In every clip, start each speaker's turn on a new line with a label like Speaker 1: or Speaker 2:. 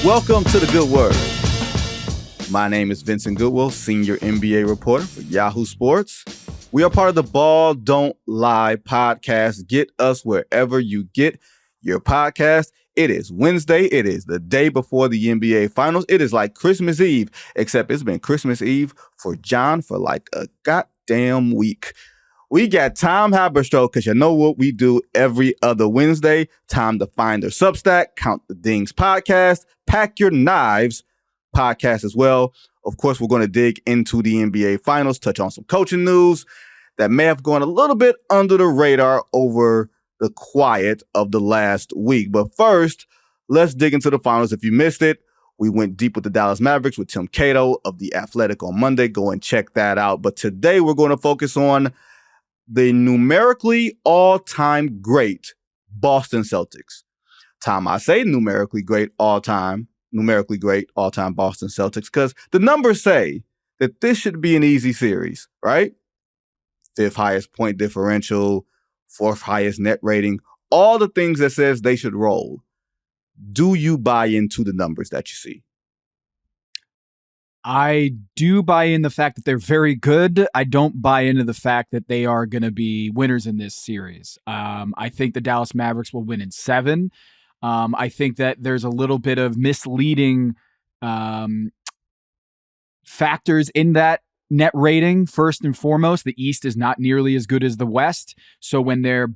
Speaker 1: Welcome to The Good Word. My name is Vincent Goodwill, senior NBA reporter for Yahoo Sports. We are part of the Ball Don't Lie podcast. Get us wherever you get your podcast. It is Wednesday. It is the day before the NBA Finals. It is like Christmas Eve, except it's been Christmas Eve for John for like a goddamn week. We got Tom Haberstroh, because you know what we do every other Wednesday. Time to find their Substack, Count the Dings podcast, Pack Your Knives podcast as well. Of course, we're going to dig into the NBA Finals, touch on some coaching news that may have gone a little bit under the radar over the quiet of the last week. But first, let's dig into the Finals. If you missed it, we went deep with the Dallas Mavericks with Tim Cato of The Athletic on Monday. Go and check that out. But today, we're going to focus on the numerically all-time great Boston Celtics. Tom, I say numerically great all-time Boston Celtics because the numbers say that this should be an easy series, right? Fifth highest point differential, fourth highest net rating, all the things that says they should roll. Do you buy into the numbers that you see?
Speaker 2: I do buy in the fact that they're very good. I don't buy into the fact that they are going to be winners in this series. I think the Dallas Mavericks will win in 7. I think that there's a little bit of misleading factors in that net rating. First and foremost, the East is not nearly as good as the West. So when they're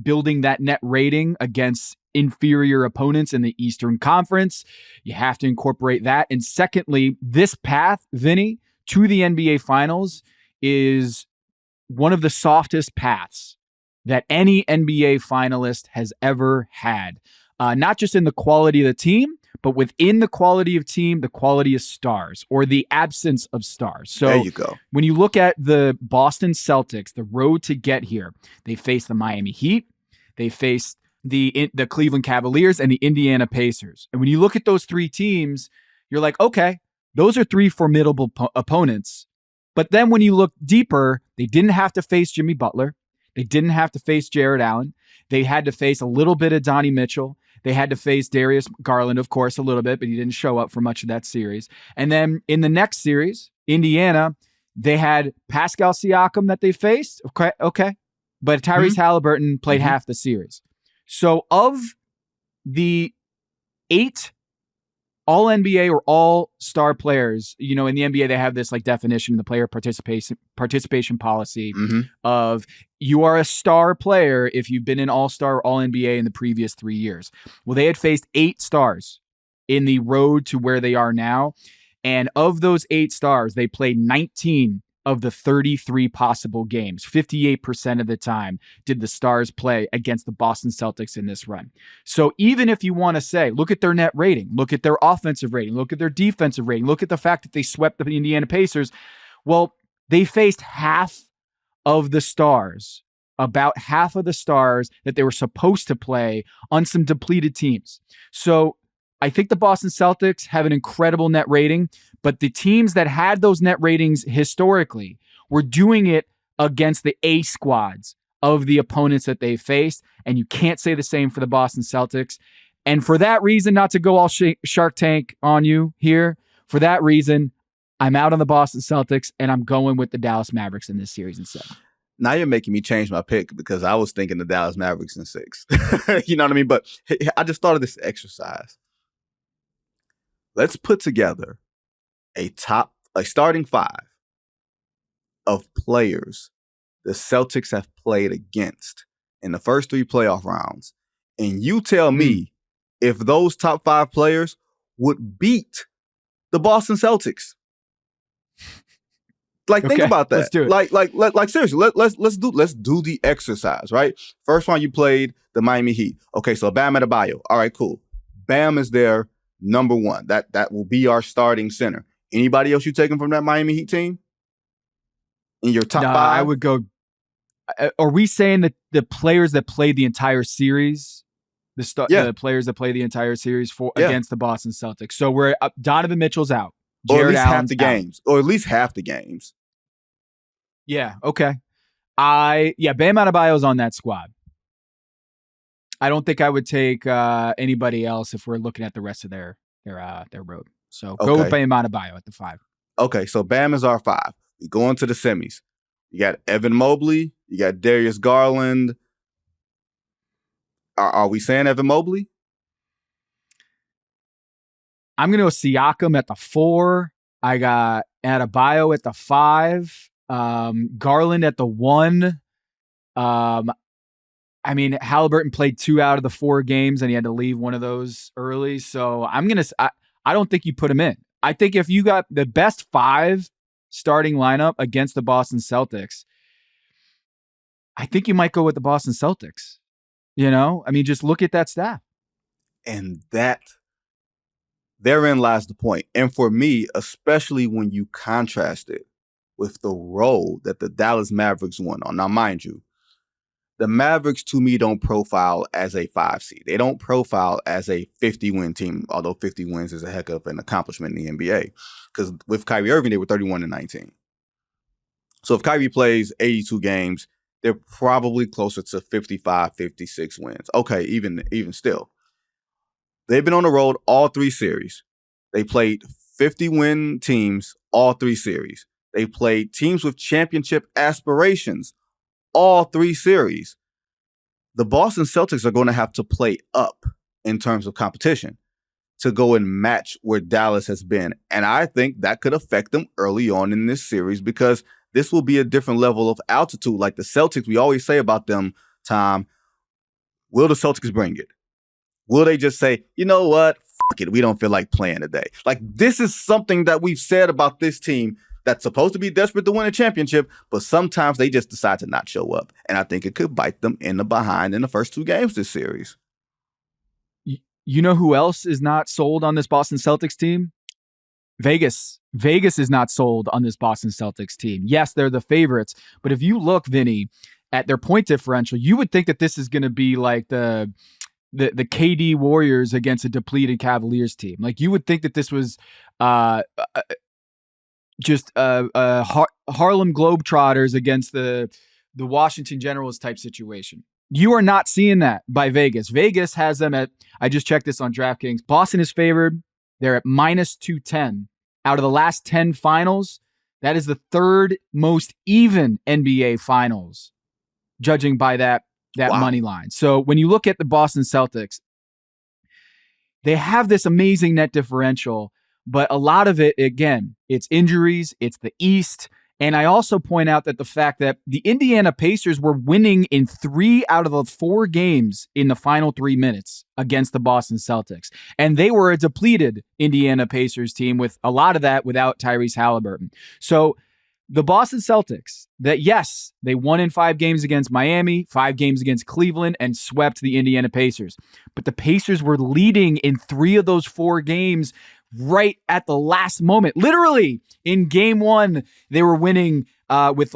Speaker 2: building that net rating against inferior opponents in the Eastern Conference, you have to incorporate that. And secondly, this path, Vinny, to the NBA Finals is one of the softest paths that any NBA finalist has ever had. Not just in the quality of the team, but within the quality of team, the quality of stars or the absence of stars. So
Speaker 1: there you go.
Speaker 2: When you look at the Boston Celtics, the road to get here, they face the Miami Heat, they face the Cleveland Cavaliers and the Indiana Pacers. And when you look at those three teams, you're like, okay, those are three formidable opponents. But then when you look deeper, they didn't have to face Jimmy Butler. They didn't have to face Jared Allen. They had to face a little bit of Donnie Mitchell. They had to face Darius Garland, of course, a little bit, but he didn't show up for much of that series. And then in the next series, Indiana, they had Pascal Siakam that they faced. Okay. But Tyrese Halliburton played half the series. So of the 8 all-NBA or all-star players, you know, in the NBA, they have this like definition in the player participation policy of you are a star player if you've been an all-star or all-NBA in the previous 3 years. Well, they had faced 8 stars in the road to where they are now. And of those 8 stars, they played 19 of the 33 possible games. 58% of the time did the Stars play against the Boston Celtics in this run. So even if you want to say, look at their net rating, look at their offensive rating, look at their defensive rating, look at the fact that they swept the Indiana Pacers, well, they faced half of the stars, about half of the stars that they were supposed to play on some depleted teams. So I think the Boston Celtics have an incredible net rating, but the teams that had those net ratings historically were doing it against the A squads of the opponents that they faced, and you can't say the same for the Boston Celtics. And for that reason, not to go all Shark Tank on you here, for that reason, I'm out on the Boston Celtics, and I'm going with the Dallas Mavericks in this series instead.
Speaker 1: Now you're making me change my pick because I was thinking the Dallas Mavericks in 6. You know what I mean? But I just thought of this exercise. Let's put together a starting 5 of players the Celtics have played against in the first 3 playoff rounds. And you tell me if those top 5 players would beat the Boston Celtics. Like, think about that.
Speaker 2: Let's do it.
Speaker 1: Like seriously, let's do the exercise, right? First round you played the Miami Heat. Okay, so Bam Adebayo. All right, cool. Bam is there. Number 1, that will be our starting center. Anybody else you taking from that Miami Heat team in your top 5?
Speaker 2: I would go. Are we saying that the players that played the entire series, the players that play the entire series against the Boston Celtics? So we're Donovan Mitchell's out,
Speaker 1: or at least half the games, or at least half the games.
Speaker 2: Yeah. Okay. Bam Adebayo's on that squad. I don't think I would take anybody else if we're looking at the rest of their their road. So go with
Speaker 1: Okay.
Speaker 2: Bam Adebayo at the 5.
Speaker 1: Okay, so Bam is our 5. We go into the semis. You got Evan Mobley. You got Darius Garland. Are we saying Evan Mobley?
Speaker 2: I'm going to go Siakam at the 4. I got Adebayo at the 5. Garland at the 1. I mean, Halliburton played 2 out of the 4 games, and he had to leave one of those early. So I don't think you put him in. I think if you got the best 5 starting lineup against the Boston Celtics, I think you might go with the Boston Celtics. I mean, just look at that staff.
Speaker 1: And therein lies the point. And for me, especially when you contrast it with the role that the Dallas Mavericks won on. Now, mind you, the Mavericks, to me, don't profile as a 5 seed. They don't profile as a 50-win team, although 50 wins is a heck of an accomplishment in the NBA. Because with Kyrie Irving, they were 31-19. So if Kyrie plays 82 games, they're probably closer to 55, 56 wins. Okay, even still. They've been on the road all 3 series. They played 50-win teams all 3 series. They played teams with championship aspirations all 3 series. The Boston Celtics are going to have to play up in terms of competition to go and match where Dallas has been. And I think that could affect them early on in this series because this will be a different level of altitude. Like the Celtics, we always say about them, Tom, will the Celtics bring it? Will they just say, you know what? Fuck it. We don't feel like playing today. Like this is something that we've said about this team that's supposed to be desperate to win a championship, but sometimes they just decide to not show up. And I think it could bite them in the behind in the first 2 games this series.
Speaker 2: You know who else is not sold on this Boston Celtics team? Vegas. Vegas is not sold on this Boston Celtics team. Yes, they're the favorites, but if you look, Vinny, at their point differential, you would think that this is going to be like the KD Warriors against a depleted Cavaliers team. Like you would think that this was just Harlem Globetrotters against the Washington Generals type situation. You are not seeing that by Vegas. Vegas has them at, I just checked this on DraftKings. Boston is favored. They're at minus 210. Out of the last 10 finals, that is the 3rd most even NBA finals, judging by that wow. money line. So when you look at the Boston Celtics, they have this amazing net differential, but a lot of it, again, it's injuries, it's the East. And I also point out that the fact that the Indiana Pacers were winning in 3 out of the 4 games in the final 3 minutes against the Boston Celtics. And they were a depleted Indiana Pacers team with a lot of that without Tyrese Halliburton. So the Boston Celtics, that yes, they won in 5 games against Miami, 5 games against Cleveland, and swept the Indiana Pacers. But the Pacers were leading in 3 of those 4 games right at the last moment. Literally, in game 1, they were winning with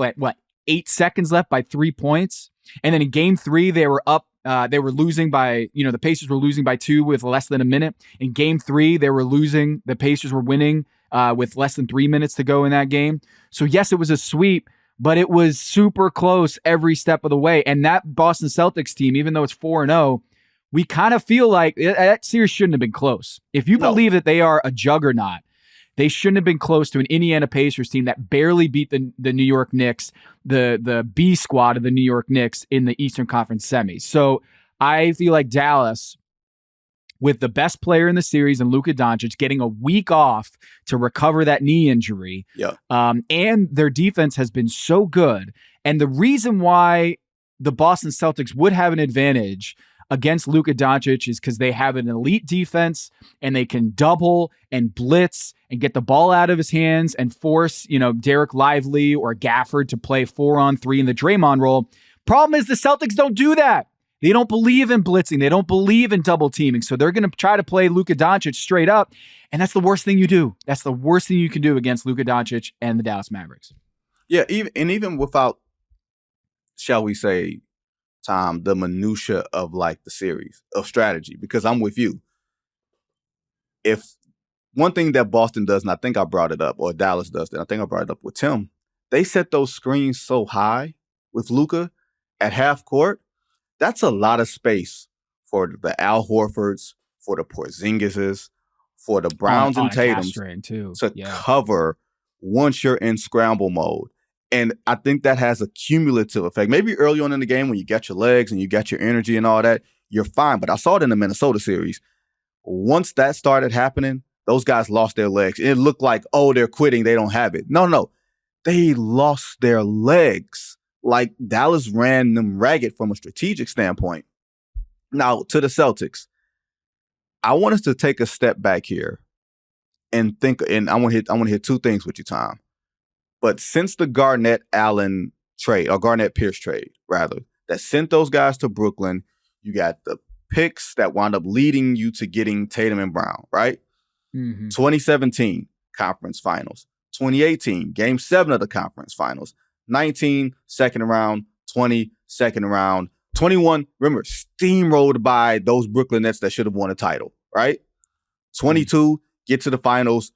Speaker 2: 8 seconds left by 3 points. And then in game 3, they were up. They were losing by, the Pacers were losing by 2 with less than a minute. In game 3, they were losing. The Pacers were winning with less than 3 minutes to go in that game. So yes, it was a sweep, but it was super close every step of the way. And that Boston Celtics team, even though it's 4-0, we kind of feel like that series shouldn't have been close. If you believe that they are a juggernaut, they shouldn't have been close to an Indiana Pacers team that barely beat the New York Knicks, the B squad of the New York Knicks in the Eastern Conference semis. So I feel like Dallas, with the best player in the series and Luka Doncic getting a week off to recover that knee injury, and their defense has been so good. And the reason why the Boston Celtics would have an advantage against Luka Doncic is because they have an elite defense and they can double and blitz and get the ball out of his hands and force, Derek Lively or Gafford to play 4-on-3 in the Draymond role. Problem is the Celtics don't do that. They don't believe in blitzing. They don't believe in double teaming. So they're going to try to play Luka Doncic straight up. And that's the worst thing you do. That's the worst thing you can do against Luka Doncic and the Dallas Mavericks.
Speaker 1: Yeah, even without, shall we say, Tom, the minutia of like the series of strategy, because I'm with you. If one thing that Boston does, and I think I brought it up, or Dallas does, and I think I brought it up with Tim, they set those screens so high with Luka at half court. That's a lot of space for the Al Horfords, for the Porzingises, for the Browns
Speaker 2: on
Speaker 1: and
Speaker 2: a calf
Speaker 1: Tatum
Speaker 2: strain too.
Speaker 1: to
Speaker 2: Yeah.
Speaker 1: cover once you're in scramble mode. And I think that has a cumulative effect. Maybe early on in the game when you got your legs and you got your energy and all that, you're fine. But I saw it in the Minnesota series. Once that started happening, those guys lost their legs. It looked like, oh, they're quitting. They don't have it. No. They lost their legs. Like Dallas ran them ragged from a strategic standpoint. Now, to the Celtics, I want us to take a step back here and think, and I want to hit two things with you, Tom. But since the Garnett-Allen trade, or Garnett-Pierce trade, rather, that sent those guys to Brooklyn, you got the picks that wound up leading you to getting Tatum and Brown, right? 2017, conference finals. 2018, game 7 of the conference finals. 19, second round. 20, second round. 21, remember, steamrolled by those Brooklyn Nets that should have won a title, right? 22, get to the finals,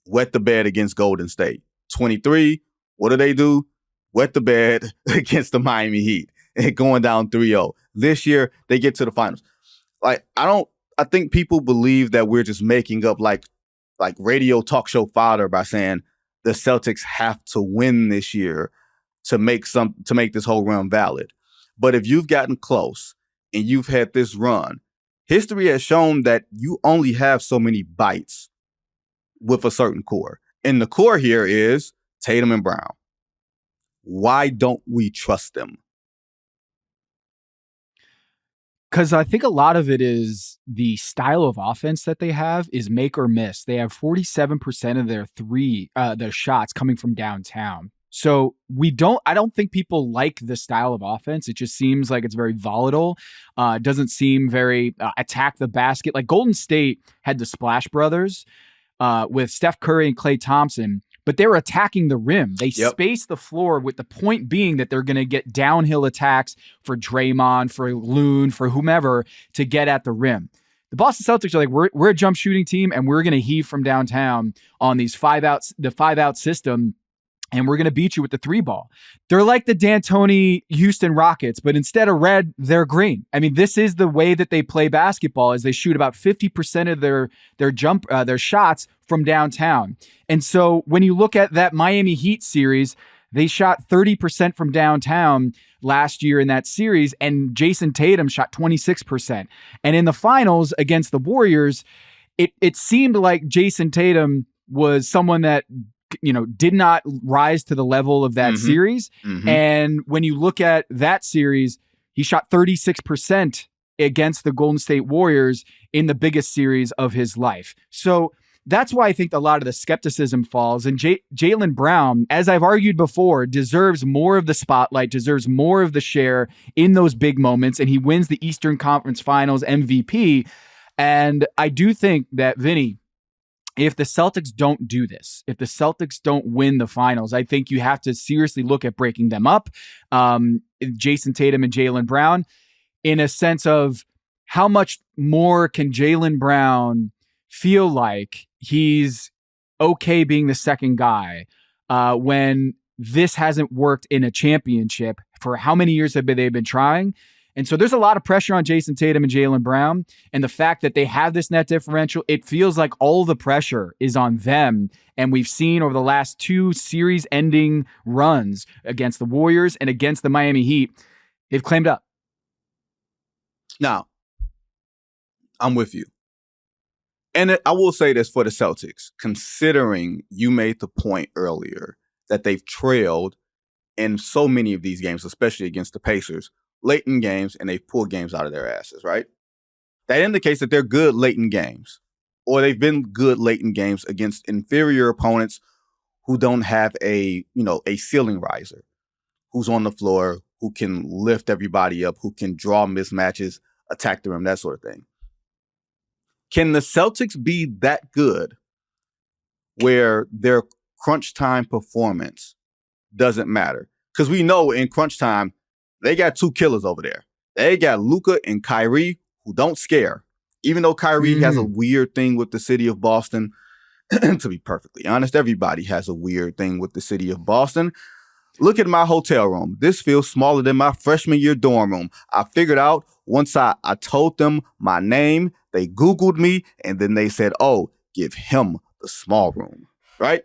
Speaker 1: wet the bed against Golden State. 23, what do? Wet the bed against the Miami Heat and going down 3-0. This year, they get to the finals. Like, I think people believe that we're just making up like radio talk show fodder by saying the Celtics have to win this year to make this whole run valid. But if you've gotten close and you've had this run, history has shown that you only have so many bites with a certain core. And the core here is Tatum and Brown. Why don't we trust them?
Speaker 2: Because I think a lot of it is the style of offense that they have is make or miss. They have 47% of their shots coming from downtown. So I don't think people like the style of offense. It just seems like it's very volatile. It doesn't seem very attack the basket. Like Golden State had the Splash Brothers with Steph Curry and Klay Thompson, but they were attacking the rim. They spaced the floor with the point being that they're going to get downhill attacks for Draymond, for Loon, for whomever to get at the rim. The Boston Celtics are like, we're a jump shooting team and we're going to heave from downtown on the 5-out system. And we're going to beat you with the 3-ball. They're like the D'Antoni Houston Rockets, but instead of red, they're green. I mean, this is the way that they play basketball is they shoot about 50% of their shots from downtown. And so when you look at that Miami Heat series, they shot 30% from downtown last year in that series, and Jayson Tatum shot 26%. And in the finals against the Warriors, it seemed like Jayson Tatum was someone that did not rise to the level of that series. And when you look at that series, he shot 36% against the Golden State Warriors in the biggest series of his life. So that's why I think a lot of the skepticism falls. And Jaylen Brown, as I've argued before, deserves more of the spotlight, deserves more of the share in those big moments. And he wins the Eastern Conference Finals MVP. And I do think that, Vinny, if the Celtics don't do this, if the Celtics don't win the finals, I think you have to seriously look at breaking them up. Jayson Tatum and Jaylen Brown, in a sense of how much more can Jaylen Brown feel like he's okay being the second guy when this hasn't worked in a championship for how many years have they been trying? And so there's a lot of pressure on Jayson Tatum and Jaylen Brown. And the fact that they have this net differential, it feels like all the pressure is on them. And we've seen over the last 2 series-ending runs against the Warriors and against the Miami Heat, they've claimed up.
Speaker 1: Now, I'm with you. And I will say this for the Celtics, considering you made the point earlier that they've trailed in so many of these games, especially against the Pacers, late in games, and they pull games out of their asses, right? That indicates that they're good late in games, or they've been good late in games against inferior opponents who don't have a ceiling riser, who's on the floor, who can lift everybody up, who can draw mismatches, attack the rim, that sort of thing. Can the Celtics be that good where their crunch time performance doesn't matter? Because we know in crunch time, they got 2 killers over there. They got Luka and Kyrie, who don't scare. Even though Kyrie has a weird thing with the city of Boston, to be perfectly honest, everybody has a weird thing with the city of Boston. Look at my hotel room. This feels smaller than my freshman year dorm room. I figured out once I told them my name, They Googled me, and then they said, oh, give him the small room, right?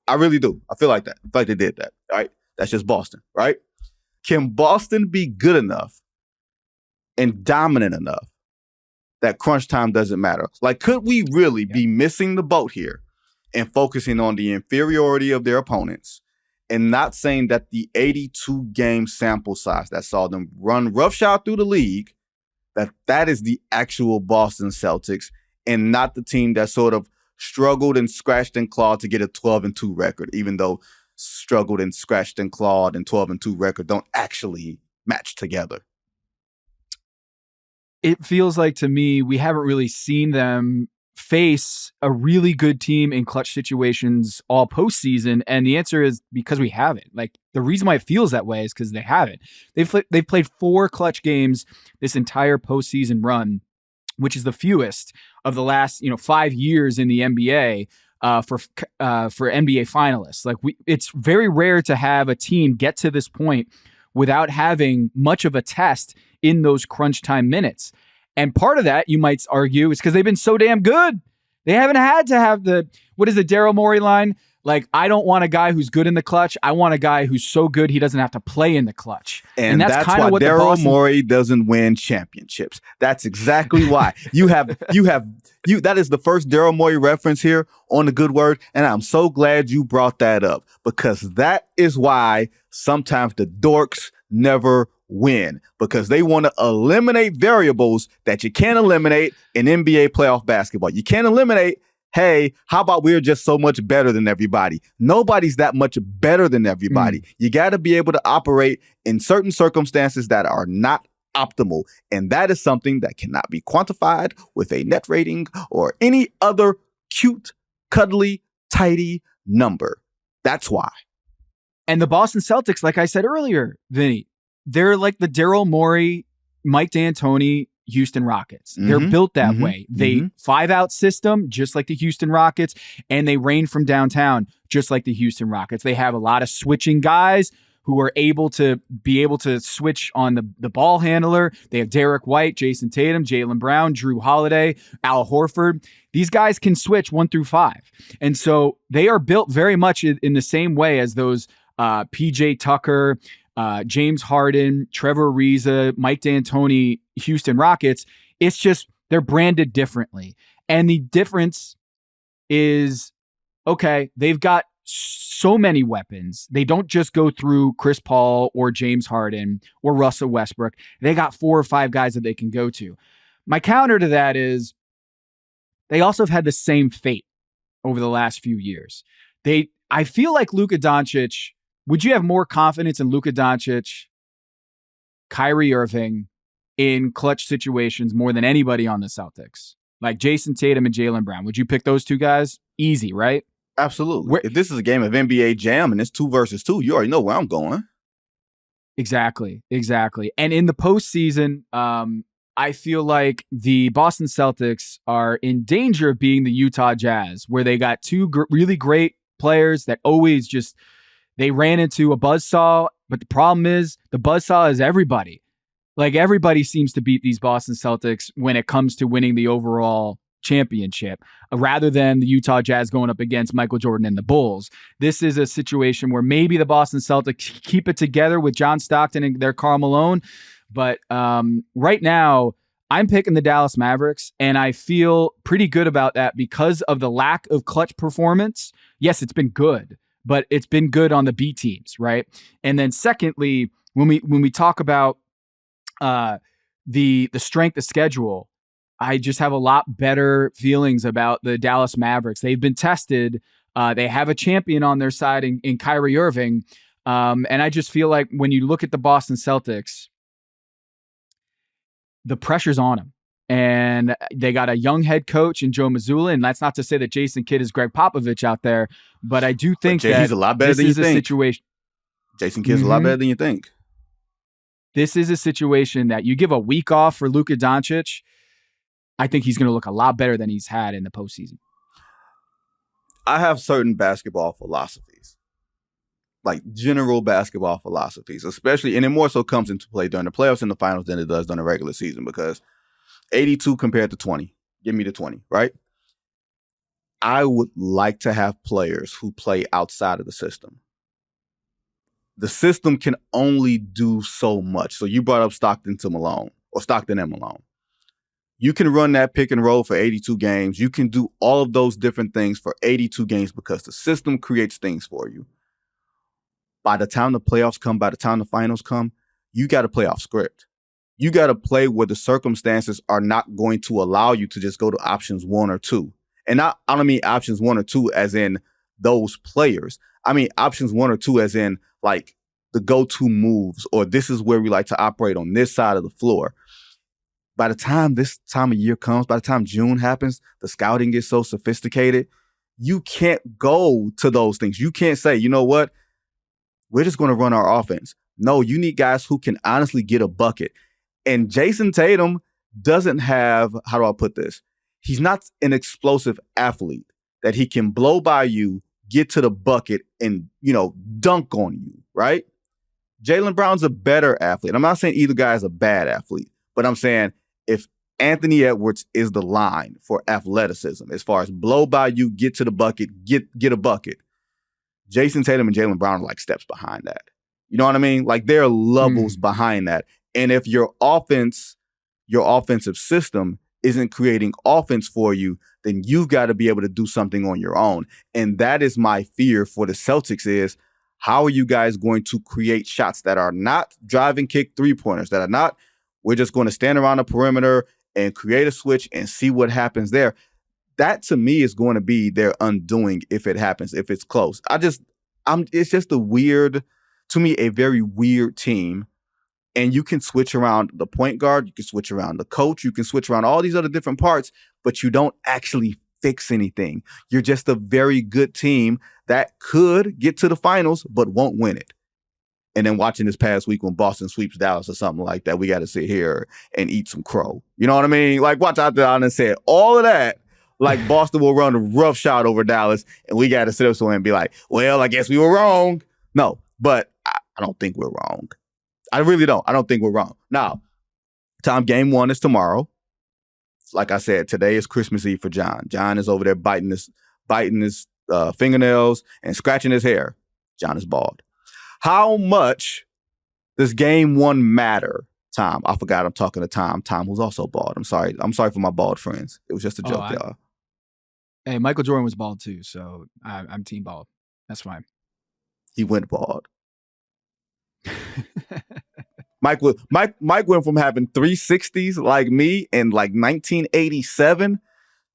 Speaker 1: I really do. I feel like that. I feel like they did that, right? That's just Boston, right? Can Boston be good enough and dominant enough that crunch time doesn't matter? Like, could we really be missing the boat here and focusing on the inferiority of their opponents and not saying that the 82-game sample size that saw them run roughshod through the league, that is the actual Boston Celtics and not the team that sort of struggled and scratched and clawed to get a 12-2 record, even though struggled and scratched and clawed and 12-2 record don't actually match together?
Speaker 2: It feels like to me we haven't really seen them face a really good team in clutch situations all postseason, and the answer is because we haven't. Like, the reason why it feels that way is because they haven't. They've played 4 clutch games this entire postseason run, which is the fewest of the last 5 years in the NBA for NBA finalists. Like, it's very rare to have a team get to this point without having much of a test in those crunch time minutes. And part of that, you might argue, is because they've been so damn good. They haven't had to have what is the Daryl Morey line? Like, I don't want a guy who's good in the clutch. I want a guy who's so good he doesn't have to play in the clutch.
Speaker 1: And that's kind of why Daryl Morey doesn't win championships. That's exactly why. That is the first Daryl Morey reference here on The Good Word. And I'm so glad you brought that up, because that is why sometimes the dorks never win, because they want to eliminate variables that you can't eliminate in NBA playoff basketball. You can't eliminate, hey, how about we're just so much better than everybody? Nobody's that much better than everybody. You got to be able to operate in certain circumstances that are not optimal. And that is something that cannot be quantified with a net rating or any other cute, cuddly, tidy number. That's why.
Speaker 2: And the Boston Celtics, like I said earlier, Vinny, they're like the Daryl Morey, Mike D'Antoni, Houston Rockets. They're built that way. They 5-out system, just like the Houston Rockets, and they rain from downtown, just like the Houston Rockets. They have a lot of switching guys who are able to switch on the ball handler. They have Derek White, Jayson Tatum, Jaylen Brown, Drew Holiday, Al Horford. These guys can switch 1 through 5. And so they are built very much in the same way as those PJ Tucker, James Harden, Trevor Ariza, Mike D'Antoni, Houston Rockets. It's just they're branded differently. And the difference is, okay, they've got so many weapons. They don't just go through Chris Paul or James Harden or Russell Westbrook. They got 4 or 5 guys that they can go to. My counter to that is they also have had the same fate over the last few years. I feel like Luka Doncic. Would you have more confidence in Luka Doncic, Kyrie Irving in clutch situations more than anybody on the Celtics? Like Jayson Tatum and Jaylen Brown. Would you pick those 2 guys? Easy, right?
Speaker 1: Absolutely. If this is a game of NBA Jam and it's 2 versus 2, you already know where I'm going.
Speaker 2: Exactly. And in the postseason, I feel like the Boston Celtics are in danger of being the Utah Jazz, where they got 2 really great players that always just... They ran into a buzzsaw, but the problem is the buzzsaw is everybody. Like, everybody seems to beat these Boston Celtics when it comes to winning the overall championship, rather than the Utah Jazz going up against Michael Jordan and the Bulls. This is a situation where maybe the Boston Celtics keep it together with John Stockton and their Karl Malone. But right now, I'm picking the Dallas Mavericks, and I feel pretty good about that because of the lack of clutch performance. Yes, it's been good, but it's been good on the B teams, right? And then secondly, when we talk about the strength of schedule, I just have a lot better feelings about the Dallas Mavericks. They've been tested. They have a champion on their side in Kyrie Irving. And I just feel like when you look at the Boston Celtics, the pressure's on them. And they got a young head coach in Joe Mazzulla, and that's not to say that Jason Kidd is Greg Popovich out there, but I do think that
Speaker 1: he's a lot better than you think.
Speaker 2: Situation.
Speaker 1: Jason Kidd's a lot better than you think.
Speaker 2: This is a situation that you give a week off for Luka Doncic, I think he's going to look a lot better than he's had in the postseason.
Speaker 1: I have certain basketball philosophies, like general basketball philosophies, especially, and it more so comes into play during the playoffs and the finals than it does during the regular season, because 82 compared to 20. Give me the 20, right? I would like to have players who play outside of the system. The system can only do so much. So you brought up Stockton and Malone. You can run that pick and roll for 82 games. You can do all of those different things for 82 games because the system creates things for you. By the time the playoffs come, by the time the finals come, you got to play off script. You got to play where the circumstances are not going to allow you to just go to options 1 or 2. And I don't mean options 1 or 2 as in those players. I mean options 1 or 2 as in like the go-to moves, or this is where we like to operate on this side of the floor. By the time this time of year comes, by the time June happens, the scouting gets so sophisticated, you can't go to those things. You can't say, you know what, we're just going to run our offense. No, you need guys who can honestly get a bucket. And Jayson Tatum doesn't have, how do I put this? He's not an explosive athlete that he can blow by you, get to the bucket, and, dunk on you, right? Jaylen Brown's a better athlete. I'm not saying either guy is a bad athlete, but I'm saying if Anthony Edwards is the line for athleticism, as far as blow by you, get to the bucket, get a bucket, Jayson Tatum and Jaylen Brown are like steps behind that. You know what I mean? Like there are levels behind that. And if your offensive system isn't creating offense for you, then you've got to be able to do something on your own. And that is my fear for the Celtics is, how are you guys going to create shots that are not drive and kick three-pointers, that are not, we're just going to stand around the perimeter and create a switch and see what happens there? That to me is going to be their undoing if it happens, if it's close. It's just a very weird team. And you can switch around the point guard, you can switch around the coach, you can switch around all these other different parts, but you don't actually fix anything. You're just a very good team that could get to the finals, but won't win it. And then watching this past week when Boston sweeps Dallas or something like that, we got to sit here and eat some crow. You know what I mean? Like, watch out there and say all of that. Like, Boston will run a rough shot over Dallas, and we got to sit up somewhere and be like, well, I guess we were wrong. No, but I don't think we're wrong. I really don't. I don't think we're wrong. Now, Tom, game 1 is tomorrow. Like I said, today is Christmas Eve for John. John is over there biting his fingernails and scratching his hair. John is bald. How much does game 1 matter, Tom? I forgot I'm talking to Tom. Tom, who's also bald. I'm sorry. I'm sorry for my bald friends. It was just a joke, y'all.
Speaker 2: Hey, Michael Jordan was bald too, so I'm team bald. That's fine.
Speaker 1: He went bald. Mike went from having 360s like me in like 1987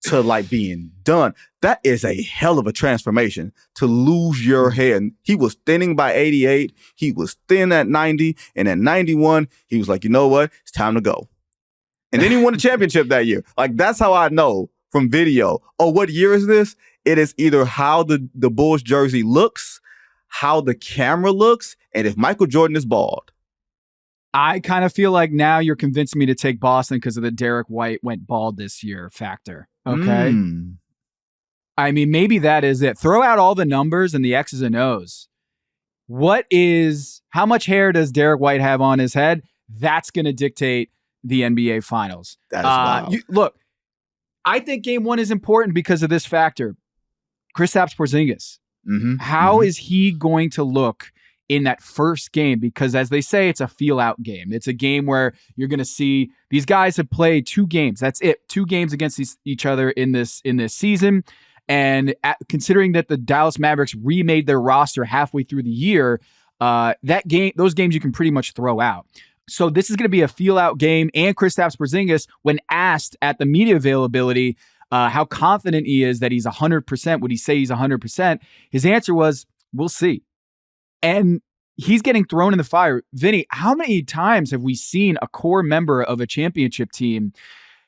Speaker 1: to like being done. That is a hell of a transformation to lose your hair. He was thinning by 88. He was thin at 90. And at 91, he was like, you know what? It's time to go. And then he won the championship that year. Like, that's how I know from video. Oh, what year is this? It is either how the Bulls jersey looks, how the camera looks, and if Michael Jordan is bald.
Speaker 2: I kind of feel like now you're convincing me to take Boston because of the Derek White went bald this year factor. Okay. I mean, maybe that is it. Throw out all the numbers and the X's and O's. How much hair does Derek White have on his head? That's going to dictate the NBA Finals.
Speaker 1: That is wild.
Speaker 2: Look, I think game 1 is important because of this factor. Kristaps Porzingis. How is he going to look in that first game? Because as they say, it's a feel-out game. It's a game where you're going to see these guys have played 2 games. That's it. 2 games against each other in this season. And considering that the Dallas Mavericks remade their roster halfway through the year, those games you can pretty much throw out. So this is going to be a feel-out game. And Kristaps Porzingis, when asked at the media availability how confident he is that he's 100%, would he say he's 100%? His answer was, we'll see. And he's getting thrown in the fire. Vinny, how many times have we seen a core member of a championship team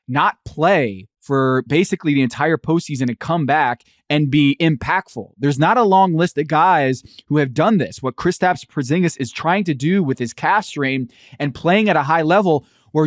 Speaker 2: not play for basically the entire postseason and come back and be impactful? There's not a long list of guys who have done this. What Kristaps Porzingis is trying to do with his calf strain and playing at a high level, where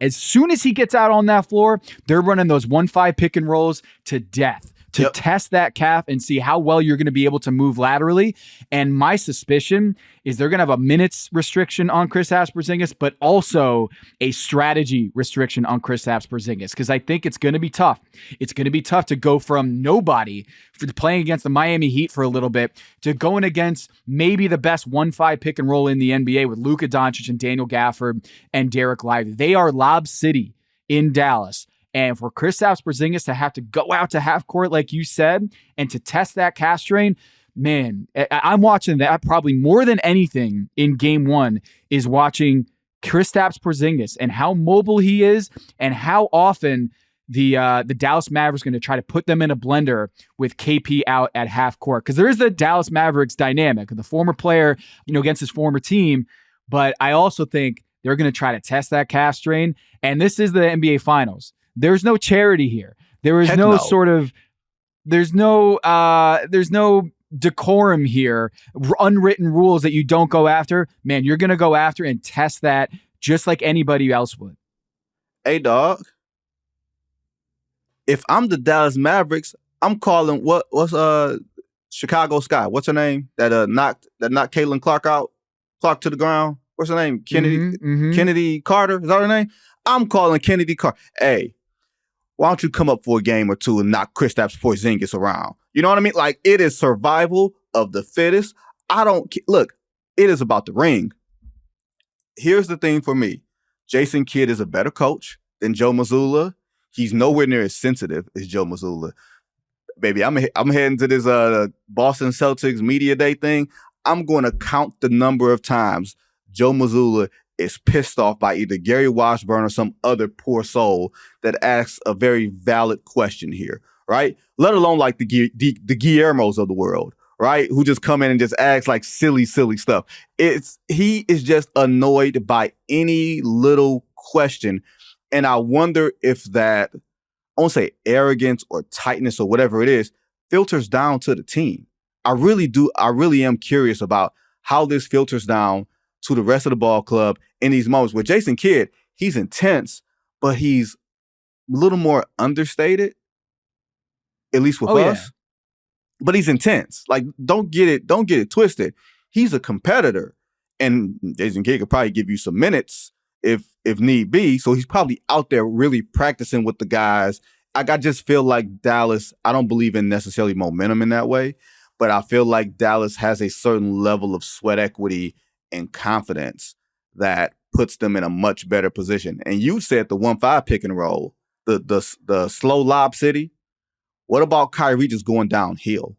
Speaker 2: as soon as he gets out on that floor, they're running those 1-5 pick and rolls to death to test that calf and see how well you're going to be able to move laterally. And my suspicion is they're going to have a minutes restriction on Kristaps Porzingis, but also a strategy restriction on Kristaps Porzingis, because I think it's going to be tough. It's going to be tough to go from nobody for playing against the Miami Heat for a little bit to going against maybe the best 1-5 pick and roll in the NBA with Luka Doncic and Daniel Gafford and Derek Lively. They are Lob City in Dallas. And for Kristaps Porzingis to have to go out to half court, like you said, and to test that calf strain, man, I'm watching that probably more than anything in game one is watching Kristaps Porzingis and how mobile he is and how often the Dallas Mavericks are going to try to put them in a blender with KP out at half court. Because there is the Dallas Mavericks dynamic, the former player, against his former team. But I also think they're going to try to test that calf strain. And this is the NBA Finals. There's no charity here. There is there's no decorum here, unwritten rules that you don't go after. Man, you're going to go after and test that just like anybody else would.
Speaker 1: Hey, dog. If I'm the Dallas Mavericks, I'm calling what's Chicago Sky? What's her name? That knocked Caitlin Clark to the ground. What's her name? Kennedy Carter. Is that her name? I'm calling Kennedy Carter. Hey, why don't you come up for a game or two and knock Kristaps Porzingis around? You know what I mean? Like, it is survival of the fittest. Look, it is about the ring. Here's the thing for me. Jason Kidd is a better coach than Joe Mazzulla. He's nowhere near as sensitive as Joe Mazzulla. Baby, I'm heading to this Boston Celtics media day thing. I'm going to count the number of times Joe Mazzulla is pissed off by either Gary Washburn or some other poor soul that asks a very valid question here, right? Let alone like the Guillermos of the world, right? Who just come in and just ask like silly stuff. He is just annoyed by any little question. And I wonder if that, I won't say arrogance or tightness or whatever it is, filters down to the team. I really do. I really am curious about how this filters down to the rest of the ball club in these moments where Jason Kidd, he's intense, but he's a little more understated, at least with us. Yeah. But he's intense. Like, don't get it twisted. He's a competitor, and Jason Kidd could probably give you some minutes if need be. So he's probably out there really practicing with the guys. I just feel like Dallas, I don't believe in necessarily momentum in that way, but I feel like Dallas has a certain level of sweat equity and confidence that puts them in a much better position. And you said the 1-5 pick and roll, the slow lob city. What about Kyrie just going downhill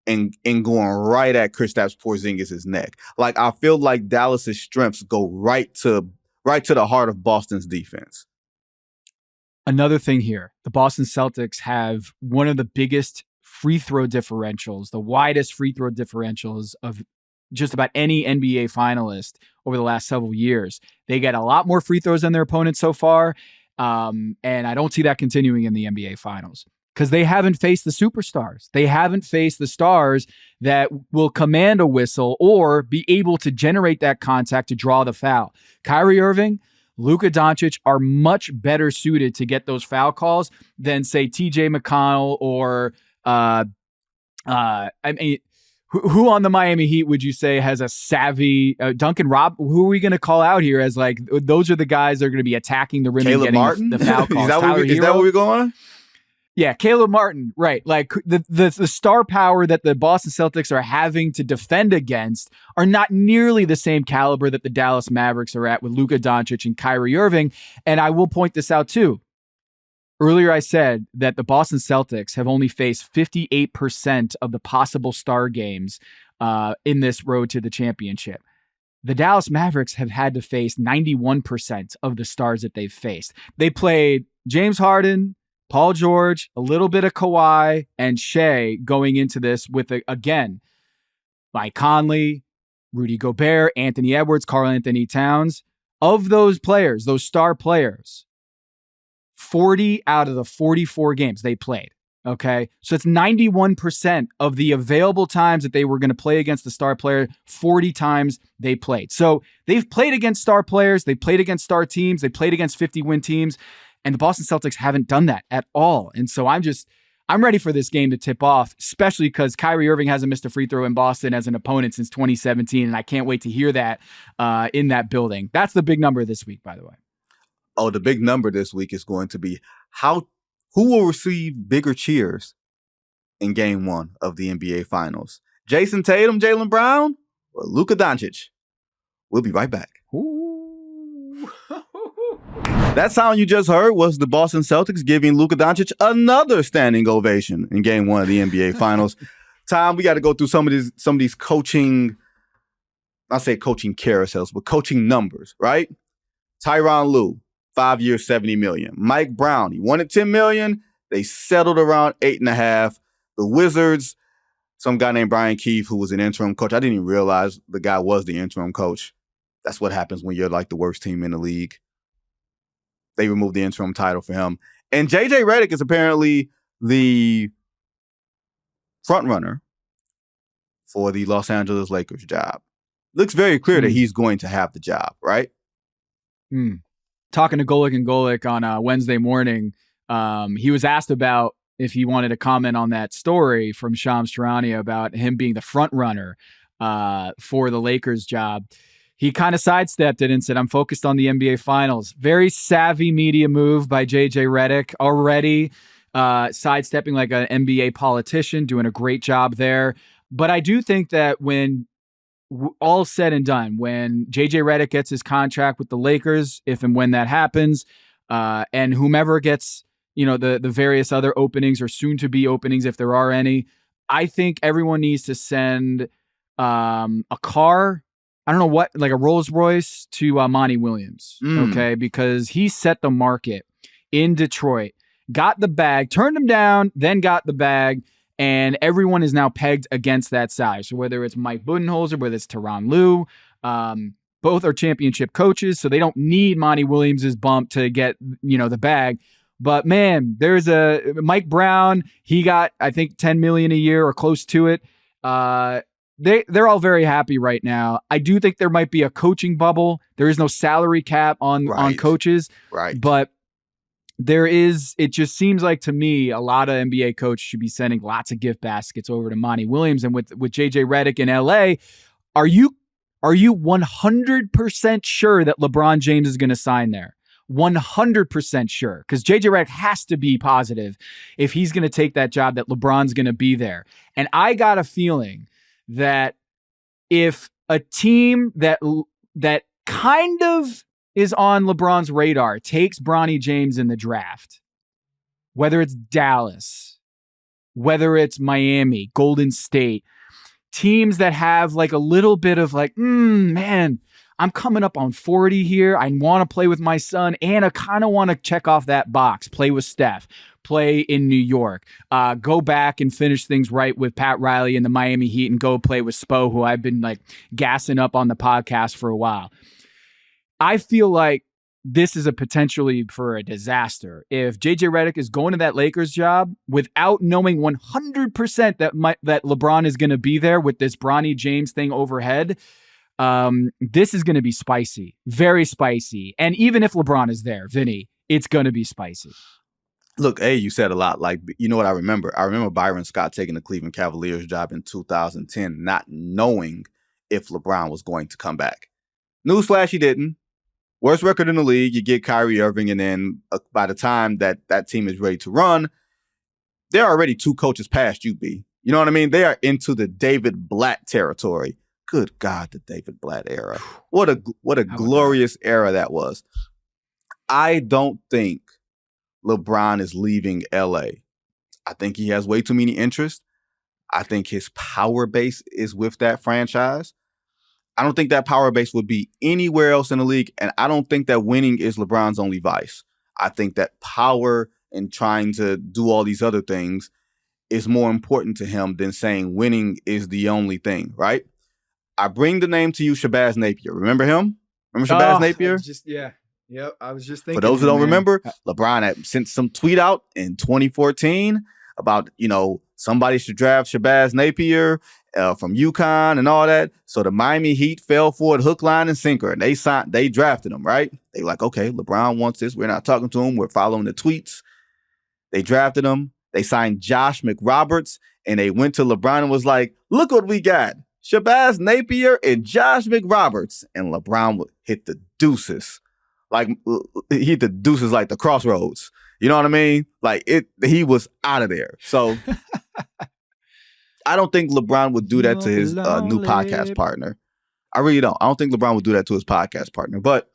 Speaker 1: and going right at Kristaps Porzingis' neck? Like, I feel like Dallas's strengths go right to the heart of Boston's defense.
Speaker 2: Another thing here, the Boston Celtics have one of the biggest free throw differentials, the widest free throw differentials of just about any NBA finalist over the last several years. They get a lot more free throws than their opponents so far. And I don't see that continuing in the NBA finals because they haven't faced the superstars. They haven't faced the stars that will command a whistle or be able to generate that contact to draw the foul. Kyrie Irving, Luka Doncic are much better suited to get those foul calls than, say, TJ McConnell or who on the Miami Heat would you say has a savvy Duncan Rob? Who are we going to call out here as like those are the guys that are going to be attacking the rim
Speaker 1: Caleb
Speaker 2: and getting
Speaker 1: Martin?
Speaker 2: The foul calls?
Speaker 1: Is that where we're going?
Speaker 2: Yeah, Caleb Martin, right. Like the star power that the Boston Celtics are having to defend against are not nearly the same caliber that the Dallas Mavericks are at with Luka Doncic and Kyrie Irving. And I will point this out too. Earlier, I said that the Boston Celtics have only faced 58% of the possible star games in this road to the championship. The Dallas Mavericks have had to face 91% of the stars that they've faced. They played James Harden, Paul George, a little bit of Kawhi, and Shea going into this with, again, Mike Conley, Rudy Gobert, Anthony Edwards, Karl Anthony Towns. Of those players, those star players, 40 out of the 44 games they played, okay? So it's 91% of the available times that they were going to play against the star player, 40 times they played. So they've played against star players, they played against star teams, they played against 50-win teams, and the Boston Celtics haven't done that at all. And so I'm ready for this game to tip off, especially because Kyrie Irving hasn't missed a free throw in Boston as an opponent since 2017, and I can't wait to hear that in that building. That's the big number this week, by the way.
Speaker 1: Oh, the big number this week is going to be who will receive bigger cheers in Game 1 of the NBA Finals? Jayson Tatum, Jaylen Brown, or Luka Doncic? We'll be right back.
Speaker 2: Ooh.
Speaker 1: That sound you just heard was the Boston Celtics giving Luka Doncic another standing ovation in Game 1 of the NBA Finals. Tom, we got to go through some of these coaching, I say coaching carousels, but coaching numbers, right? Tyronn Lue, 5 years, $70 million. Mike Brown, he wanted $10 million. They settled around $8.5 million. The Wizards, some guy named Brian Keefe, who was an interim coach. I didn't even realize the guy was the interim coach. That's what happens when you're like the worst team in the league. They removed the interim title for him. And JJ Redick is apparently the front runner for the Los Angeles Lakers job. Looks very clear that he's going to have the job, right?
Speaker 2: Talking to Golic and Golic on Wednesday morning, he was asked about if he wanted to comment on that story from Shams Charania about him being the front runner for the Lakers job. He kind of sidestepped it and said, I'm focused on the NBA Finals. Very savvy media move by JJ Redick, already sidestepping like an NBA politician, doing a great job there. But I do think that when all said and done, when JJ Redick gets his contract with the Lakers, if and when that happens, and whomever gets, the various other openings or soon to be openings, if there are any, I think everyone needs to send a car. I don't know what, like a Rolls Royce to Monty Williams, okay? Because he set the market in Detroit, got the bag, turned him down, then got the bag, and everyone is now pegged against that side. So whether it's Mike Budenholzer, whether it's Tyronn Lue, both are championship coaches, so they don't need Monty Williams' bump to get, the bag. But man, there's a Mike Brown. He got, I think, $10 million a year or close to it. They're all very happy right now. I do think there might be a coaching bubble. There is no salary cap on coaches.
Speaker 1: Right.
Speaker 2: But there is, it just seems like to me, a lot of NBA coaches should be sending lots of gift baskets over to Monty Williams. And with JJ Redick in LA, are you 100% sure that LeBron James is going to sign there? 100% sure, because JJ Redick has to be positive if he's going to take that job that LeBron's going to be there. And I got a feeling that if a team that kind of is on LeBron's radar takes Bronny James in the draft, whether it's Dallas, whether it's Miami, Golden State, teams that have like a little bit of like, man, I'm coming up on 40 here. I want to play with my son, and I kind of want to check off that box, play with Steph, play in New York, go back and finish things right with Pat Riley and the Miami Heat, and go play with Spo, who I've been like gassing up on the podcast for a while. I feel like this is a potentially for a disaster. If JJ Redick is going to that Lakers job without knowing 100% that LeBron is going to be there with this Bronny James thing overhead, this is going to be spicy, very spicy. And even if LeBron is there, Vinny, it's going to be spicy.
Speaker 1: Look, you said a lot. Like, you know what I remember? I remember Byron Scott taking the Cleveland Cavaliers job in 2010, not knowing if LeBron was going to come back. Newsflash, he didn't. Worst record in the league. You get Kyrie Irving, and then by the time that team is ready to run, there are already two coaches past you, B. You know what I mean? They are into the David Blatt territory. Good God, the David Blatt era. What a glorious era that was. I don't think LeBron is leaving LA. I think he has way too many interests. I think his power base is with that franchise. I don't think that power base would be anywhere else in the league, and I don't think that winning is LeBron's only vice. I think that power and trying to do all these other things is more important to him than saying winning is the only thing, right? I bring the name to you, Shabazz Napier. Remember him? Remember Shabazz Napier?
Speaker 2: I was just thinking.
Speaker 1: For those who don't remember, LeBron had sent some tweet out in 2014 about, somebody should draft Shabazz Napier from UConn and all that. So the Miami Heat fell for it, hook, line, and sinker. And they drafted him, right? They like, okay, LeBron wants this. We're not talking to him. We're following the tweets. They drafted him. They signed Josh McRoberts, and they went to LeBron and was like, look what we got. Shabazz Napier and Josh McRoberts. And LeBron would hit the deuces. Like, he hit the deuces like the crossroads. You know what I mean? Like, he was out of there. So I don't think LeBron would do that to his new podcast partner. I really don't. I don't think LeBron would do that to his podcast partner. But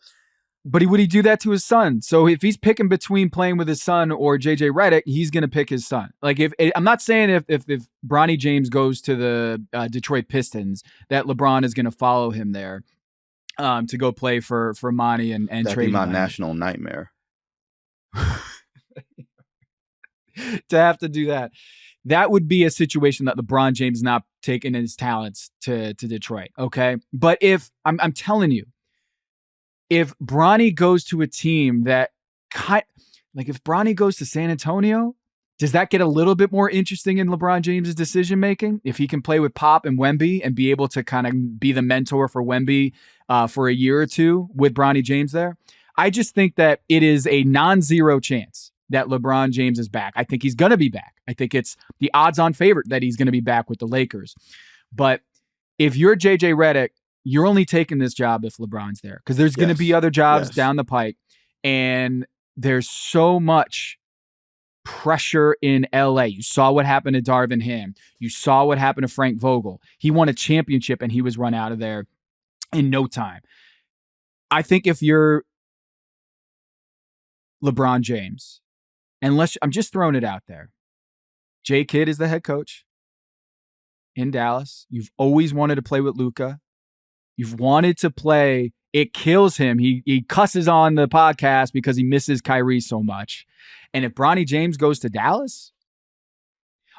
Speaker 2: would he do that to his son? So if he's picking between playing with his son or JJ Redick, he's going to pick his son. Like, I'm not saying if Bronny James goes to the Detroit Pistons that LeBron is going to follow him there to go play for Monty and
Speaker 1: that'd
Speaker 2: trade
Speaker 1: be my
Speaker 2: money.
Speaker 1: national nightmare.
Speaker 2: To have to do that. That would be a situation that LeBron James not taking his talents to Detroit. Okay. But if I'm telling you, if Bronny goes to a team that if Bronny goes to San Antonio, does that get a little bit more interesting in LeBron James' decision making? If he can play with Pop and Wemby and be able to kind of be the mentor for Wemby for a year or two with Bronny James there, I just think that it is a non-zero chance that LeBron James is back. I think he's going to be back. I think it's the odds-on favorite that he's going to be back with the Lakers. But if you're JJ Redick, you're only taking this job if LeBron's there, because there's going to be other jobs down the pike, and there's so much pressure in LA. You saw what happened to Darvin Ham. You saw what happened to Frank Vogel. He won a championship and he was run out of there in no time. I think if you're LeBron James, I'm just throwing it out there, J. Kidd is the head coach in Dallas. You've always wanted to play with Luka. You've wanted to play. It kills him. He cusses on the podcast because he misses Kyrie so much. And if Bronny James goes to Dallas,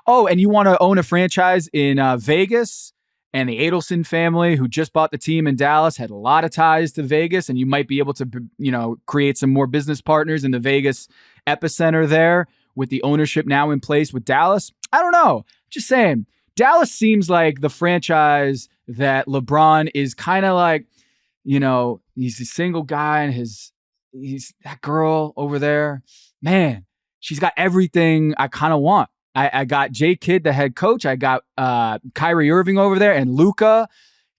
Speaker 2: and you want to own a franchise in Vegas, and the Adelson family, who just bought the team in Dallas, had a lot of ties to Vegas, and you might be able to, create some more business partners in the Vegas epicenter there with the ownership now in place with Dallas. I don't know. Just saying, Dallas seems like the franchise that LeBron is kind of like, he's a single guy and he's that girl over there. Man, she's got everything I kind of want. I got J. Kidd, the head coach. I got Kyrie Irving over there, and Luka.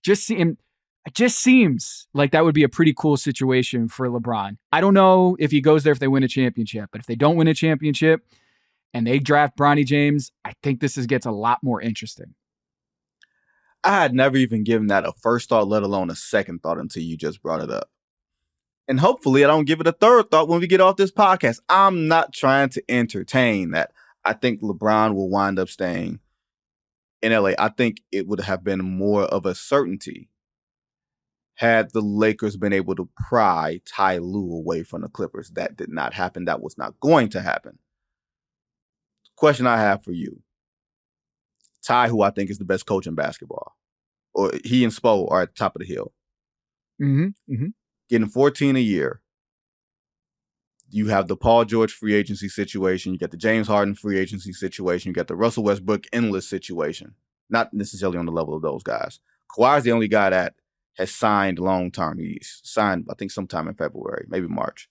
Speaker 2: It just seems like that would be a pretty cool situation for LeBron. I don't know if he goes there if they win a championship, but if they don't win a championship and they draft Bronny James, I think this gets a lot more interesting.
Speaker 1: I had never even given that a first thought, let alone a second thought, until you just brought it up. And hopefully I don't give it a third thought when we get off this podcast. I'm not trying to entertain that. I think LeBron will wind up staying in LA. I think it would have been more of a certainty had the Lakers been able to pry Ty Lue away from the Clippers. That did not happen. That was not going to happen. Question I have for you. Ty, who I think is the best coach in basketball, or he and Spo are at the top of the hill. Getting 14 a year. You have the Paul George free agency situation. You got the James Harden free agency situation. You got the Russell Westbrook endless situation. Not necessarily on the level of those guys. Kawhi's the only guy that has signed long-term. He's signed, I think, sometime in February, maybe March.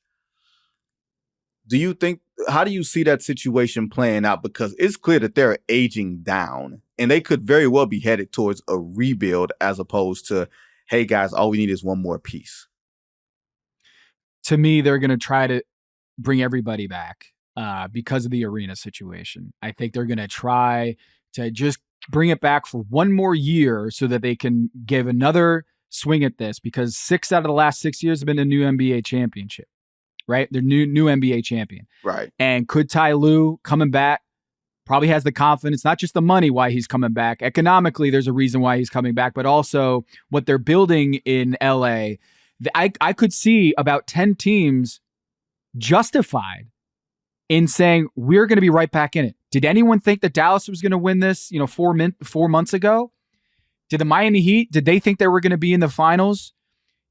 Speaker 1: How do you see that situation playing out? Because it's clear that they're aging down, and they could very well be headed towards a rebuild as opposed to, hey, guys, all we need is one more piece.
Speaker 2: To me, they're going to try to bring everybody back because of the arena situation. I think they're going to try to just bring it back for one more year so that they can give another swing at this, because 6 out of the last 6 years have been a new NBA championship, right? They're new NBA champion.
Speaker 1: Right.
Speaker 2: And could Ty Lue coming back, probably has the confidence, not just the money why he's coming back. Economically, there's a reason why he's coming back, but also what they're building in LA. I could see about 10 teams justified in saying, we're going to be right back in it. Did anyone think that Dallas was going to win this, 4 months ago? Did the Miami Heat, did they think they were going to be in the finals?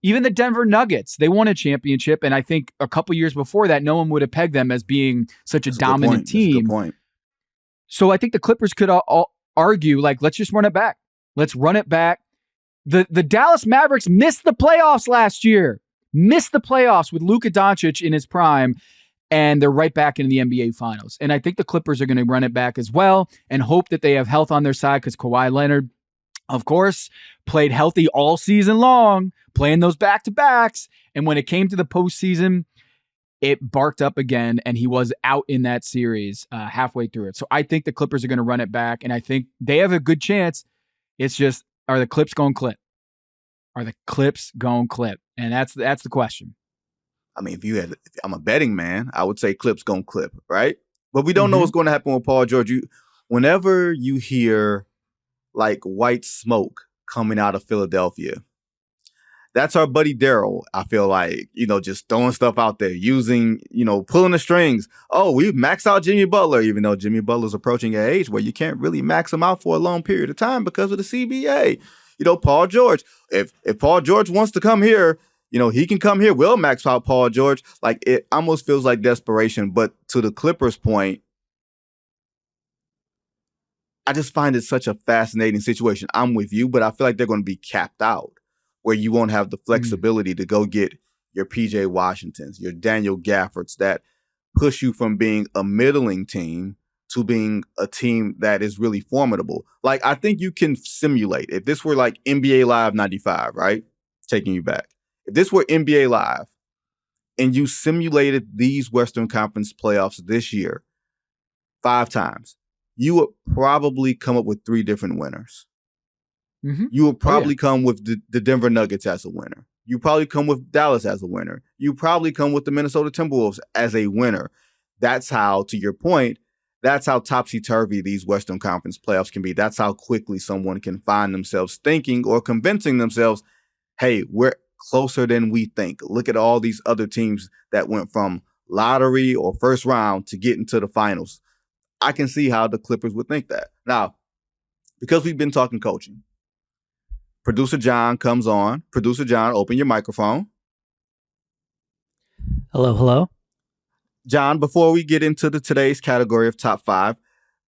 Speaker 2: Even the Denver Nuggets, they won a championship, and I think a couple years before that, no one would have pegged them as being such a dominant team.
Speaker 1: That's a good point.
Speaker 2: So I think the Clippers could all argue, let's just run it back. Let's run it back. The Dallas Mavericks missed the playoffs last year. Missed the playoffs with Luka Doncic in his prime. and they're right back into the NBA Finals. And I think the Clippers are going to run it back as well and hope that they have health on their side because Kawhi Leonard, of course, played healthy all season long, playing those back-to-backs. And when it came to the postseason, it barked up again, and he was out in that series halfway through it. So I think the Clippers are going to run it back, and I think they have a good chance. It's just, are the Clips going to clip? Are the Clips going to clip? And that's the question.
Speaker 1: I mean, if I'm a betting man, I would say Clips going to clip, right? But we don't know what's going to happen with Paul George. Whenever you hear like white smoke coming out of Philadelphia, that's our buddy Daryl, I feel like, just throwing stuff out there, using, pulling the strings. Oh, we've maxed out Jimmy Butler, even though Jimmy Butler's approaching an age where you can't really max him out for a long period of time because of the CBA. Paul George, if Paul George wants to come here, he can come here. We'll max out Paul George. Like, it almost feels like desperation. But to the Clippers' point, I just find it such a fascinating situation. I'm with you, but I feel like they're going to be capped out, where you won't have the flexibility to go get your PJ Washingtons, your Daniel Gaffords that push you from being a middling team to being a team that is really formidable. Like, I think you can simulate. If this were like NBA Live 95, right? Taking you back. If this were NBA Live and you simulated these Western Conference playoffs this year 5 times, you would probably come up with 3 different winners. You would probably come with the Denver Nuggets as a winner. You probably come with Dallas as a winner. You probably come with the Minnesota Timberwolves as a winner. That's how, to your point, that's how topsy-turvy these Western Conference playoffs can be. That's how quickly someone can find themselves thinking or convincing themselves, hey, we're closer than we think. Look at all these other teams that went from lottery or first round to get into the finals. I can see how the Clippers would think that. Now, because we've been talking coaching, Producer John comes on. Producer John, open your microphone.
Speaker 3: Hello.
Speaker 1: John, before we get into today's category of top 5,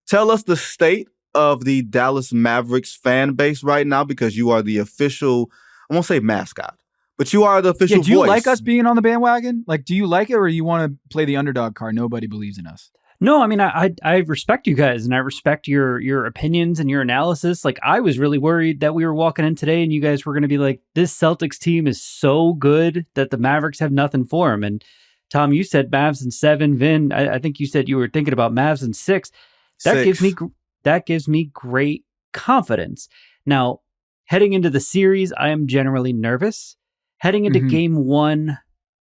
Speaker 1: tell us the state of the Dallas Mavericks fan base right now, because you are the official, I won't say mascot, but you are the official voice.
Speaker 2: Do you like us being on the bandwagon? Like, do you like it, or do you want to play the underdog card? Nobody believes in us.
Speaker 3: No, I mean, I respect you guys, and I respect your opinions and your analysis. Like, I was really worried that we were walking in today and you guys were going to be like, this Celtics team is so good that the Mavericks have nothing for them. And Tom, you said Mavs in 7. Vin, I think you said you were thinking about Mavs in 6. That gives me great confidence. Now, heading into the series, I am generally nervous. Heading into game 1,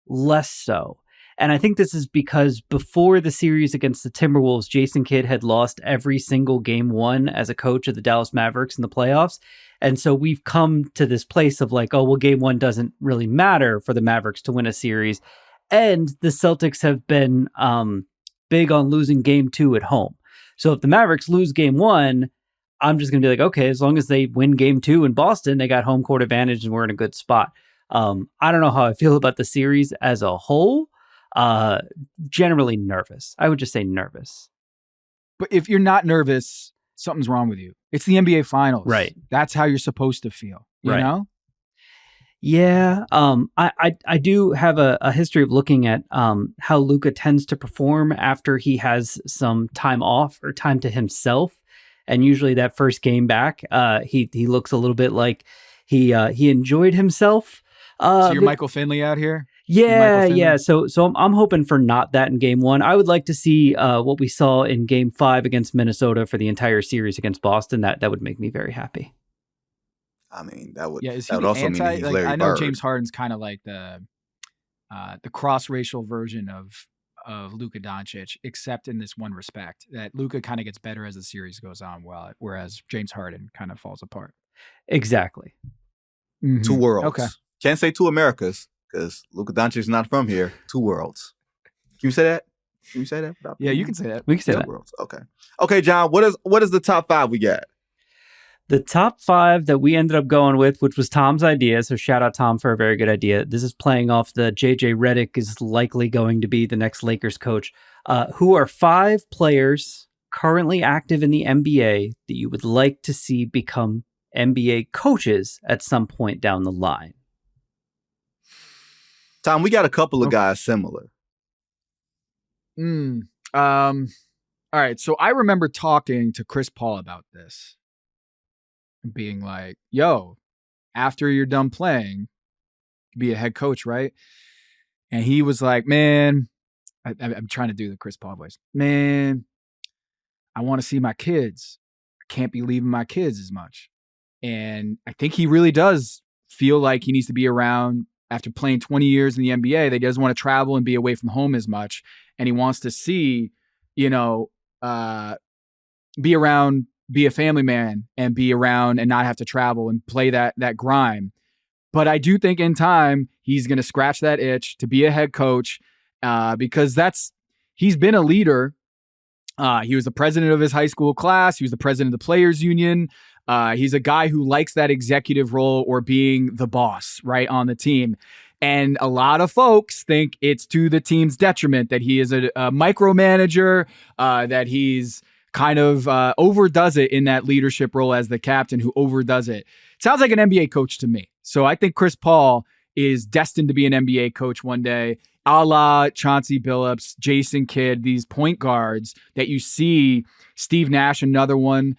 Speaker 3: less so. And I think this is because before the series against the Timberwolves, Jason Kidd had lost every single game 1 as a coach of the Dallas Mavericks in the playoffs. And so we've come to this place of like, oh, well, game 1 doesn't really matter for the Mavericks to win a series. And the Celtics have been big on losing game 2 at home. So if the Mavericks lose game 1, I'm just going to be like, okay, as long as they win game 2 in Boston, they got home court advantage and we're in a good spot. I don't know how I feel about the series as a whole. Generally nervous. I would just say nervous.
Speaker 2: But if you're not nervous, something's wrong with you. It's the NBA Finals.
Speaker 3: Right.
Speaker 2: That's how you're supposed to feel. You know?
Speaker 3: Yeah. I do have a history of looking at how Luka tends to perform after he has some time off or time to himself. And usually that first game back, he looks a little bit like he enjoyed himself.
Speaker 2: So you're Michael Finley out here?
Speaker 3: Yeah. So I'm hoping for not that in game 1. I would like to see what we saw in game 5 against Minnesota for the entire series against Boston. That would make me very happy.
Speaker 1: I mean, that would
Speaker 2: is
Speaker 1: that
Speaker 2: he
Speaker 1: would also mean that he's Larry
Speaker 2: I know
Speaker 1: Bird.
Speaker 2: James Harden's kind of like the cross-racial version of Luka Doncic, except in this one respect, that Luka kind of gets better as the series goes on, whereas James Harden kind of falls apart.
Speaker 3: Exactly.
Speaker 1: 2 worlds.
Speaker 2: Okay.
Speaker 1: Can't say 2 Americas because Luka Doncic is not from here. 2 worlds. Can you say that? Can you say that?
Speaker 2: Yeah, you can say that.
Speaker 3: We can say
Speaker 1: 2
Speaker 3: that.
Speaker 1: worlds. Okay, John. What is the top 5 we got?
Speaker 3: The top 5 that we ended up going with, which was Tom's idea, so shout out Tom for a very good idea. This is playing off the JJ Redick is likely going to be the next Lakers coach, who are 5 players currently active in the NBA that you would like to see become NBA coaches at some point down the line.
Speaker 1: Tom, we got a couple of guys similar.
Speaker 2: All right. So I remember talking to Chris Paul about this and being like, yo, after you're done playing, be a head coach, right? And he was like, man, I'm trying to do the Chris Paul voice. Man, I want to see my kids. I can't be leaving my kids as much. And I think he really does feel like he needs to be around after playing 20 years in the NBA. That he doesn't want to travel and be away from home as much. And he wants to see, be around, be a family man and be around and not have to travel and play that grind. But I do think in time, he's going to scratch that itch to be a head coach because he's been a leader. He was the president of his high school class. He was the president of the players union. He's a guy who likes that executive role or being the boss, right, on the team. And a lot of folks think it's to the team's detriment that he is a micromanager, that he's kind of overdoes it in that leadership role as the captain who overdoes it. Sounds like an NBA coach to me. So I think Chris Paul is destined to be an NBA coach one day, a la Chauncey Billups, Jayson Kidd, these point guards that you see. Steve Nash, another one.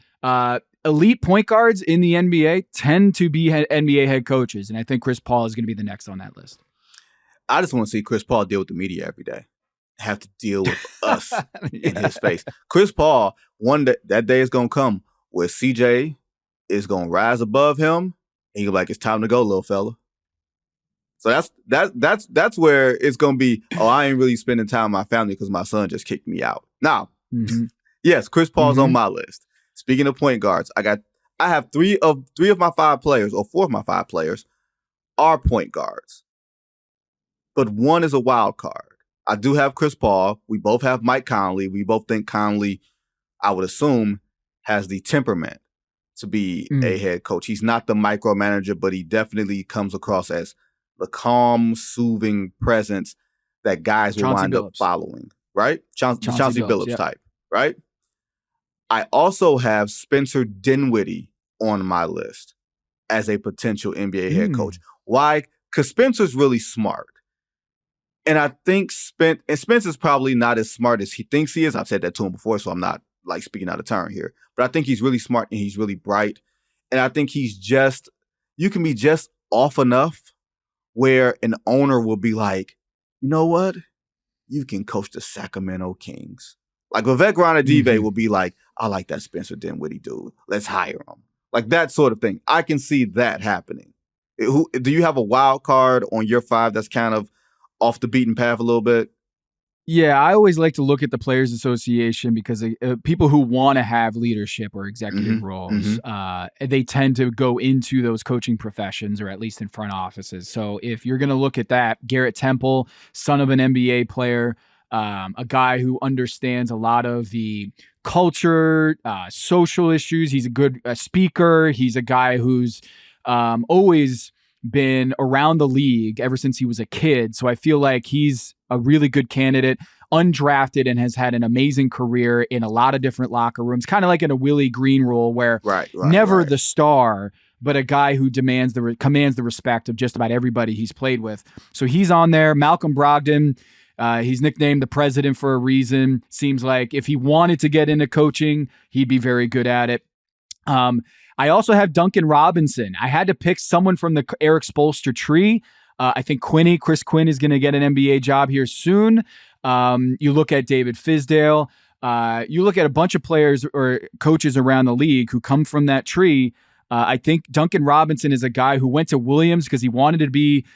Speaker 2: Elite point guards in the NBA tend to be NBA head coaches. And I think Chris Paul is going to be the next on that list.
Speaker 1: I just want to see Chris Paul deal with the media every day. Have to deal with us in his face. Chris Paul, one day, that day is going to come where CJ is going to rise above him and you're like, it's time to go, little fella. So that's where it's going to be, I ain't really spending time with my family because my son just kicked me out. Now, yes, Chris Paul's on my list. Speaking of point guards, I have three of my 5 players, or 4 of my 5 players are point guards. But one is a wild card. I do have Chris Paul. We both have Mike Conley. We both think Conley, I would assume, has the temperament to be a head coach. He's not the micromanager, but he definitely comes across as the calm, soothing presence that guys will wind up following, right? Chauncey Billups type, right? I also have Spencer Dinwiddie on my list as a potential NBA head coach. Why? Because Spencer's really smart. And I think Spencer's probably not as smart as he thinks he is. I've said that to him before, so I'm not like speaking out of turn here. But I think he's really smart and he's really bright. And I think you can be just off enough where an owner will be like, you know what? You can coach the Sacramento Kings. Like Vivek Ranadive will be like, I like that Spencer Dinwiddie dude. Let's hire him. Like that sort of thing. I can see that happening. Do you have a wild card on your 5 that's kind of off the beaten path a little bit?
Speaker 2: Yeah, I always like to look at the Players Association because people who want to have leadership or executive roles, they tend to go into those coaching professions or at least in front offices. So if you're going to look at that, Garrett Temple, son of an NBA player, a guy who understands a lot of the culture, social issues. He's a good speaker. He's a guy who's always been around the league ever since he was a kid. So I feel like he's a really good candidate, undrafted, and has had an amazing career in a lot of different locker rooms, kind of like in a Willie Green role where never the star, but a guy who commands the respect of just about everybody he's played with. So he's on there. Malcolm Brogdon, he's nicknamed the president for a reason. Seems like if he wanted to get into coaching, he'd be very good at it. I also have Duncan Robinson. I had to pick someone from the Eric Spoelstra tree. I think Chris Quinn is going to get an NBA job here soon. You look at David Fizdale. You look at a bunch of players or coaches around the league who come from that tree. I think Duncan Robinson is a guy who went to Williams because he wanted to be,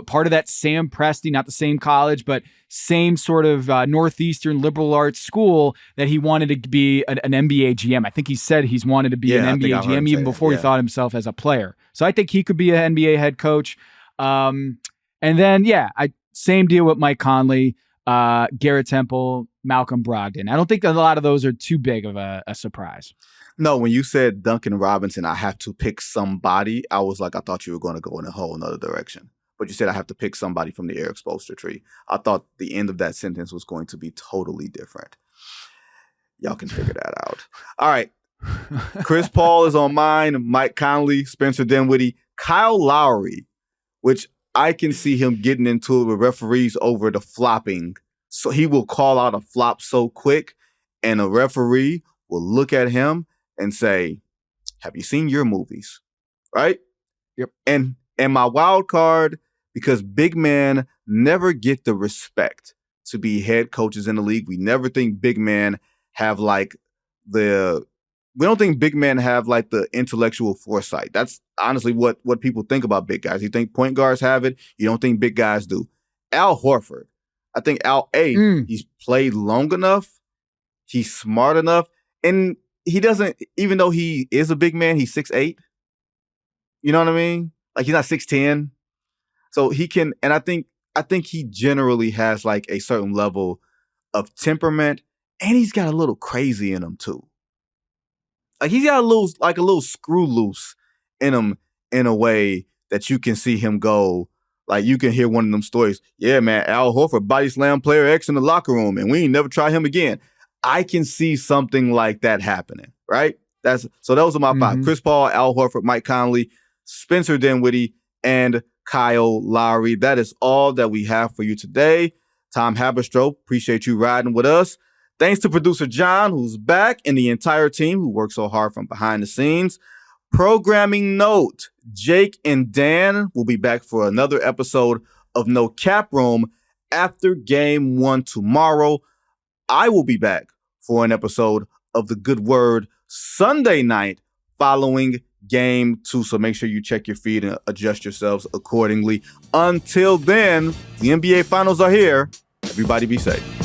Speaker 2: part of that Sam Presti, not the same college, but same sort of Northeastern liberal arts school that he wanted to be an NBA GM. I think he said he's wanted to be an NBA GM even before he thought himself as a player. So I think he could be an NBA head coach. And then, same deal with Mike Conley, Garrett Temple, Malcolm Brogdon. I don't think a lot of those are too big of a surprise.
Speaker 1: No, when you said Duncan Robinson, I have to pick somebody, I was like, I thought you were going to go in a whole nother direction. But you said I have to pick somebody from the Eric Spoelstra tree. I thought the end of that sentence was going to be totally different. Y'all can figure that out. All right. Chris Paul is on mine. Mike Conley, Spencer Dinwiddie, Kyle Lowry, which I can see him getting into it with referees over the flopping So he will call out a flop so quick, and a referee will look at him and say, have you seen your movies? Right?
Speaker 2: Yep.
Speaker 1: And my wild card, because big men never get the respect to be head coaches in the league. We never think big men have we don't think big men have like the intellectual foresight. That's honestly what people think about big guys. You think point guards have it. You don't think big guys do. Al Horford. I think he's played long enough. He's smart enough. And he doesn't, even though he is a big man, he's 6'8". You know what I mean? Like he's not 6'10". So he can, and I think he generally has like a certain level of temperament, and he's got a little crazy in him too. Like he's got a little screw loose in him in a way that you can see him go. Like you can hear one of them stories. Yeah, man, Al Horford body slam player X in the locker room, and we ain't never try him again. I can see something like that happening, right? So those are my five: Chris Paul, Al Horford, Mike Conley, Spencer Dinwiddie, and Kyle Lowry. That is all that we have for you today. Tom Haberstroh, appreciate you riding with us. Thanks to producer John, who's back, and the entire team who worked so hard from behind the scenes. Programming note, Jake and Dan will be back for another episode of No Cap Room after Game 1 tomorrow. I will be back for an episode of The Good Word Sunday night following Game 2. So make sure you check your feed and adjust yourselves accordingly. Until then, the NBA Finals are here. Everybody be safe.